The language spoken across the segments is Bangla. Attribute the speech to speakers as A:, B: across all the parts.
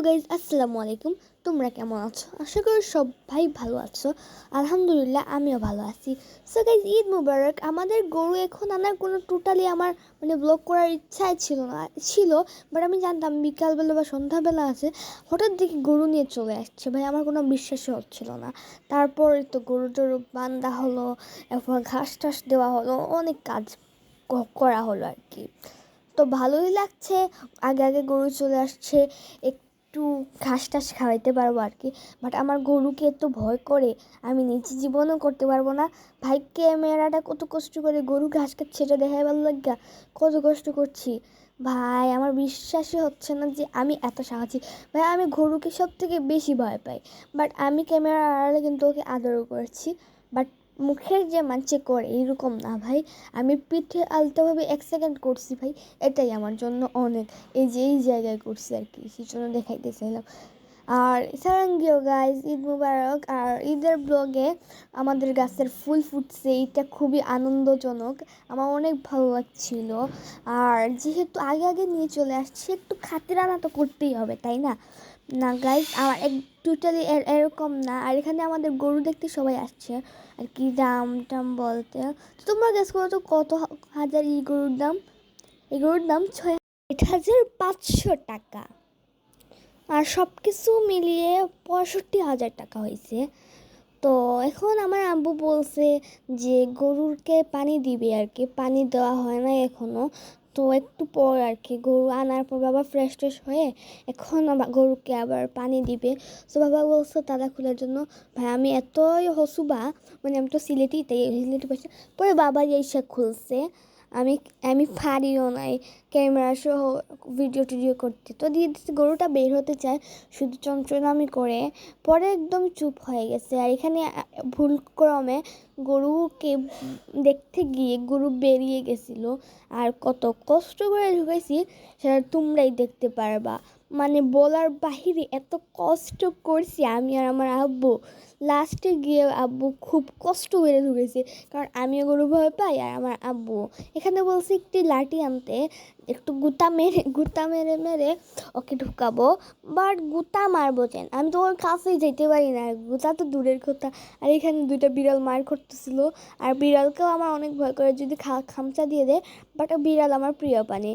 A: গাইজ, আসসালামু আলাইকুম। তোমরা কেমন আছো? আশা করি সবাই ভালো আছো। আলহামদুলিল্লাহ, আমিও ভালো আছি। সো গাইজ, ঈদ মুবারক। আমাদের গরু এখন আনার কোনো টোটালি আমার ব্লগ করার ইচ্ছাই ছিল, বাট আমি জানতাম বিকালবেলা বা সন্ধ্যাবেলা আছে। হঠাৎ দেখি গরু নিয়ে চলে আসছে, ভাই আমার কোনো বিশ্বাসই হচ্ছিল না। তারপরে তো গরু টরু বান্ধা হলো, এরপর ঘাস টাস দেওয়া হলো, অনেক কাজ করা হলো আর কি। তো ভালোই লাগছে, আগে আগে গরু চলে আসছে, একটু ঘাস টাস খাওয়াইতে পারবো আর কি। বাট আমার গরুকে এত ভয় করে, আমি নিজে জীবনও করতে পারবো না। ভাই ক্যামেরাটা কত কষ্ট করে গরু ঘাস খাচ্ছে এটা দেখাই ভালো লাগা, কত কষ্ট করছি ভাই। আমার বিশ্বাসই হচ্ছে না যে আমি এত সাহসী। ভাই আমি গরুকে সব থেকে বেশি ভয় পাই, বাট আমি ক্যামেরার আড়ালে কিন্তু ওকে আদরও করছি। বাট মুখের যে মানছে করে এরকম না ভাই। আমি পিঠে আলতোভাবে 1 সেকেন্ড করছি ভাই, এটাই আমার জন্য অনেক। এই জায়গায় করছি আর কি, সেই জন্য দেখাইতেছিলাম। আর সারাঙ্গিও গাইজ, ঈদ মুবারক। আর ঈদের ব্লগে আমাদের গাছের ফুল ফুটছে, এটা খুবই আনন্দজনক, আমার অনেক ভালো লাগছিল। আর যেহেতু আগে আগে নিয়ে চলে আসছি, একটু খাতিরানা তো করতেই হবে, তাই না? না গাইজ, আমার টোটালি এরকম না। আর এখানে আমাদের গরু দেখতে সবাই আসছে আর কি, দাম টাম বলতে। তো তোমরা গেস করো তো কত হাজার গরুর দাম? এই গরুর দাম 6,500 টাকা। আর সব কিছু মিলিয়ে 65,000 টাকা হয়েছে। তো এখন আমার আব্বু বলছে যে গরুকে পানি দিবে আর কি, পানি দেওয়া হয় না এখনও। তো একটু পর আর কি, গরু আনার পর বাবা ফ্রেশ ট্রেশ হয়ে এখন গরুকে আবার পানি দিবে। তো বাবা বলছে তালা খোলার জন্য। ভাই আমি এতই হসুবা, আমি তো সিলেটি, তাই সিলেটি পাইছি। পরে বাবা এসে খুলছে। আমি আমি পারিও নাই ক্যামেরা সহ ভিডিও টিডিও করতে। তো দিয়ে দিচ্ছে, গরুটা বের হতে চায়, শুধু চঞ্চনামি করে, পরে একদম চুপ হয়ে গেছে। আর এখানে ভুলক্রমে গরুকে দেখতে গিয়ে গরু বেরিয়ে গেছিলো। আর কত কষ্ট করে ঢুকেছি সেটা তোমরাই দেখতে পারবা। বলার বাহিরে এত কষ্ট করছি আমি আর আমার আব্বু। লাস্টে গিয়ে আব্বু খুব কষ্ট করে ঢুকেছে, কারণ আমিও গরু ভয় পাই আর আমার আব্বু। এখানে বলছে একটি লাঠি আনতে, একটু গুতা মেরে মেরে ওকে ঢুকাবো। বাট গুতা মারবো কেন? আমি তো ওর কাছেই যেতে পারি না, গুতা তো দূরের কথা। আর এখানে 2টা বিড়াল মার করতেছিল, আর বিড়ালকেও আমার অনেক ভয় করে যদি খামচা দিয়ে দেয়। বাট বিড়াল আমার প্রিয় প্রাণী,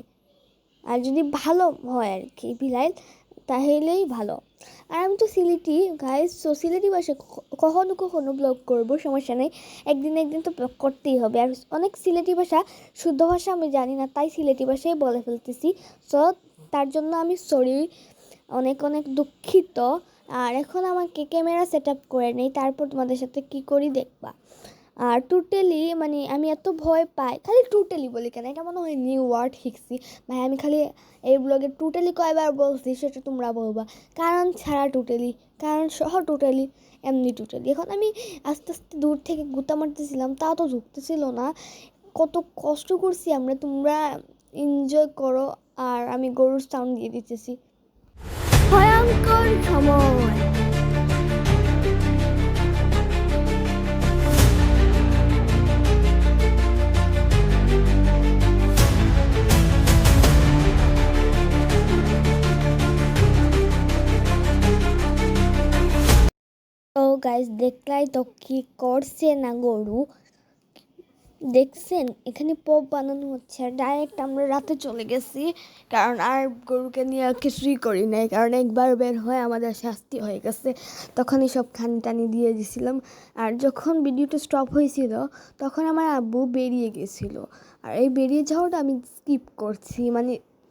A: আর যদি ভালো হয় আর কি বিড়াল, তাহলেই ভালো। আর আমি তো সিলেটি গাইস, তো সিলেটি ভাষায় কখনো কখনো ব্লগ করবো, সমস্যা নেই। একদিন তো ব্লগ করতেই হবে। আর অনেক সিলেটি ভাষা, শুদ্ধ ভাষা আমি জানি না, তাই সিলেটি ভাষায় বলে ফেলতেছি। সো তার জন্য আমি সরি, অনেক অনেক দুঃখিত। আর এখন আমাকে ক্যামেরা সেট আপ করে নেই, তারপর তোমাদের সাথে কি করি দেখবা। আর টোটালি আমি এত ভয় পাই, খালি টোটালি বলি কেন, এটা মনে হয় নিউ ওয়ার্ড শিখছি ভাই। আমি খালি এই ব্লগে টোটালি কয়বার বলছি সেটা তোমরা বলবা। কারণ ছাড়া টোটালি, কারণ সহ টোটালি, এমনি টোটালি। এখন আমি আস্তে আস্তে দূর থেকে গুতা মারতেছিলাম, তাও তো ঝুঁকতেছিল না। কত কষ্ট করছি আমরা, তোমরা এনজয় করো। আর আমি গরুর সাউন্ড দিয়ে দিতেছি। ভয়ঙ্কর সময়। তো গাইস, দেখলাই তো কি করছে না গরু, দেখছেন? এখানে পপ বানানো হচ্ছে, আর ডাইরেক্ট আমরা রাতে চলে গেছি, কারণ আর গরুকে নিয়ে কিছুই করি নাই, কারণ একবার বের হয়ে আমাদের শাস্তি হয়ে গেছে। তখনই সব খানি টানি দিয়ে দিছিলাম। আর যখন ভিডিওটা স্টপ হয়েছিল তখন আমার আব্বু বেরিয়ে গেছিল, আর এই বেরিয়ে যাওয়াটা আমি স্কিপ করছি,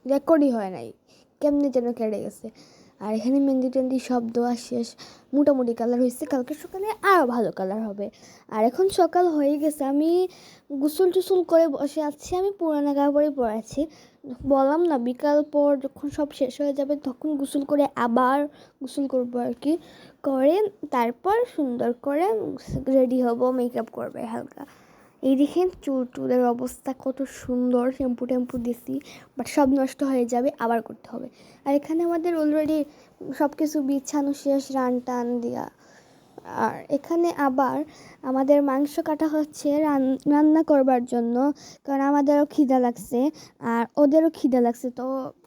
A: রেকর্ডই হয় নাই, কেমনে যেন কেটে গেছে। আর এখানে মেহেন্দি টেন্দি সব দেওয়া শেষ, মোটামুটি কালার হয়েছে, কালকে সকালে আরও ভালো কালার হবে। আর এখন সকাল হয়ে গেছে, আমি গোসল টোসল করে বসে আছি, আমি পুরানো কাপড়ই পরেছি। বললাম না, বিকাল পর যখন সব শেষ হয়ে যাবে তখন গোসল করে আবার গোসল করবো আর কি, করে তারপর সুন্দর করে রেডি হব, মেকআপ করবে হালকা। এই দেখেন চুলের অবস্থা কত সুন্দর, শ্যাম্পু ট্যাম্পু দিছি, বাট সব নষ্ট হয়ে যাবে, আবার করতে হবে। আর এখানে আমাদের অলরেডি সব কিছু বিছানো শেষ, রান টান দেওয়া। আর এখানে আবার আমাদের মাংস কাটা হচ্ছে রান্না করবার জন্য, কারণ আমাদেরও খিদা লাগছে আর ওদেরও খিদা লাগছে। তো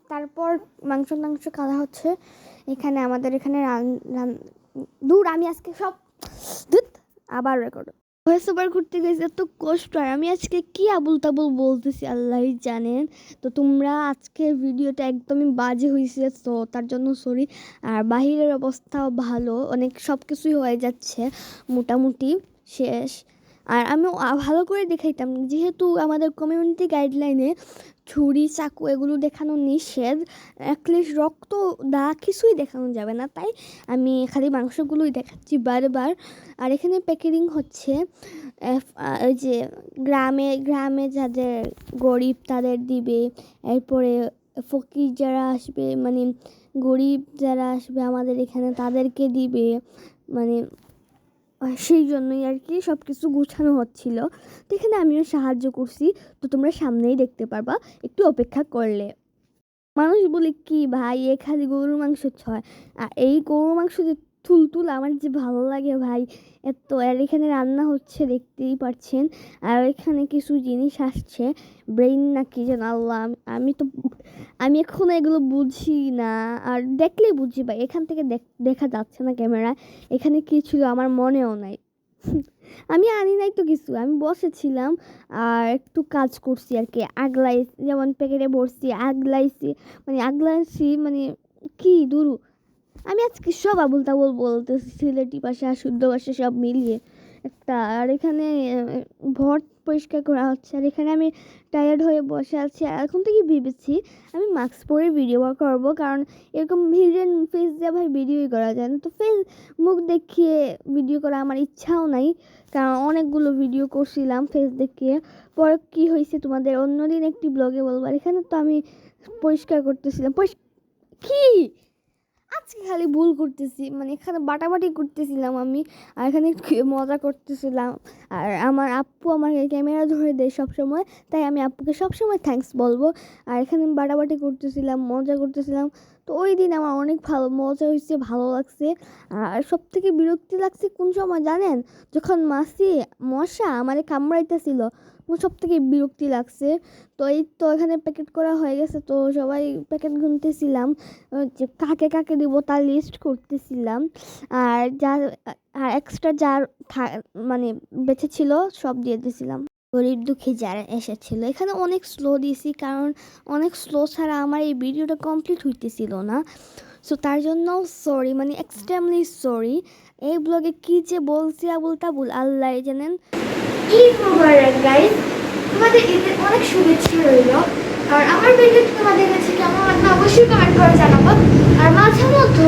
A: তারপর মাংস টাংস খাওয়া হচ্ছে। এখানে আমাদের এখানে দূর আমি আজকে সব আবার রেকর্ড ভয়েস ওভার করতে গেছি, এত কষ্ট। আর আমি আজকে কি আবুল তাবুল বলতেছি আল্লাহই জানেন। তো তোমরা আজকে ভিডিওটা একদমই বাজে হয়েছে, তো তার জন্য সরি। আর বাহিরের অবস্থাও ভালো, অনেক সব কিছুই হয়ে যাচ্ছে মোটামুটি শেষ। আর আমি ভালো করে দেখাইতাম, যেহেতু আমাদের কমিউনিটি গাইডলাইনে ছুরি চাকু এগুলো দেখানো নিষেধ, অ্যাটলিস্ট রক্ত দা কিছুই দেখানো যাবে না, তাই আমি খালি মাংসগুলোই দেখাচ্ছি বারবার। আর এখানে প্যাকেটিং হচ্ছে, ওই যে গ্রামে গ্রামে যাদের গরিব তাদের দিবে, এরপরে ফকির যারা আসবে মানে গরিব যারা আসবে আমাদের এখানে তাদেরকে দিবে, মানে সেই জন্যই আর কি সব কিছু গুছানো হচ্ছিল। তো এখানে আমিও সাহায্য করছি, তো তোমরা সামনেই দেখতে পারবা একটু অপেক্ষা করলে। মানুষ বলে কি ভাই এ খালি গরুর মাংস ছয়, আর এই গরুর মাংস যে তুলতুল আমার যে ভালো লাগে ভাই এত। আর এখানে রান্না হচ্ছে দেখতেই পাচ্ছেন। আর এখানে কিছু জিনিস আসছে, ব্রেইন না কি যেন আল্লাহ, আমি এখন এগুলো বুঝি না। আর দেখলেই বুঝি ভাই, এখান থেকে দেখা যাচ্ছে না ক্যামেরা, এখানে কি ছিল আমার মনেও নাই। আমি আনি নাই তো কিছু, আমি বসেছিলাম আর একটু কাজ করছি আর কি, আগলাই যেমন প্যাকেটে ভরছি আগলাইছি মানে কি দুরু। আমি আজকে সব আবুল তাবুল বলতেছি, সিলেটি ভাষা শুদ্ধ ভাষা সব মিলিয়ে একটা। আর এখানে ভর পরিষ্কার করা হচ্ছে। আর এখানে আমি টায়ার্ড হয়ে বসে আছি। আর এখন থেকে ভেবেছি আমি মাস্ক পরে ভিডিও করব, কারণ এরকম হিডেন ফেস দিয়ে ভাই ভিডিওই করা যায় না। তো ফেস মুখ দেখিয়ে ভিডিও করা আমার ইচ্ছাও নাই, কারণ অনেকগুলো ভিডিও করছিলাম ফেস দেখিয়ে। পরে কী হয়েছে তোমাদের অন্যদিন একটি ব্লগে বলবো। আর এখানে তো আমি পরিষ্কার করতেছিলাম, কি আজকে খালি ভুল করতেছি, মানে এখানে বাটাবাটি করতেছিলাম আমি, আর এখানে মজা করতেছিলাম। আর আমার আপ্পু আমাকে ক্যামেরা ধরে দেয় সবসময়, তাই আমি আপ্পুকে সবসময় থ্যাঙ্কস বলবো। আর এখানে বাটাবাটি করতেছিলাম, মজা করতেছিলাম। তো ওই দিন আমার অনেক ভালো মজা হয়েছে, ভালো লাগছে। আর সব থেকে বিরক্তি লাগছে কোন সময় জানেন, যখন মশা আমারে কামড়াইতেছিল, সব থেকে বিরক্তি লাগছে। তো এই তো এখানে প্যাকেট করা হয়ে গেছে, তো সবাই প্যাকেট গুনতেছিলাম, যে কাকে কাকে দিব তার লিস্ট করতেছিলাম। আর আর এক্সট্রা যার মানে বেঁচে ছিল সব দিয়ে দিয়েছিলাম গরিব দুঃখী যারা এসেছিলো। এখানে অনেক স্লো দিয়েছি, কারণ অনেক স্লো ছাড়া আমার এই ভিডিওটা কমপ্লিট হইতেছিল না। সো তার জন্য সরি, মানে এক্সট্রিমলি সরি। এই ব্লগে কী যে বলছি আবুল তাবুল আল্লাহ জানেন। ঈদ মোবারক গাইস, তোমাদের ঈদের অনেক শুভেচ্ছা রইল। আর আমার ভিডিও তোমাদের কাছে কেমন লাগবে অবশ্যই কমেন্ট করে জানাবো। আর মাঝে মধ্যে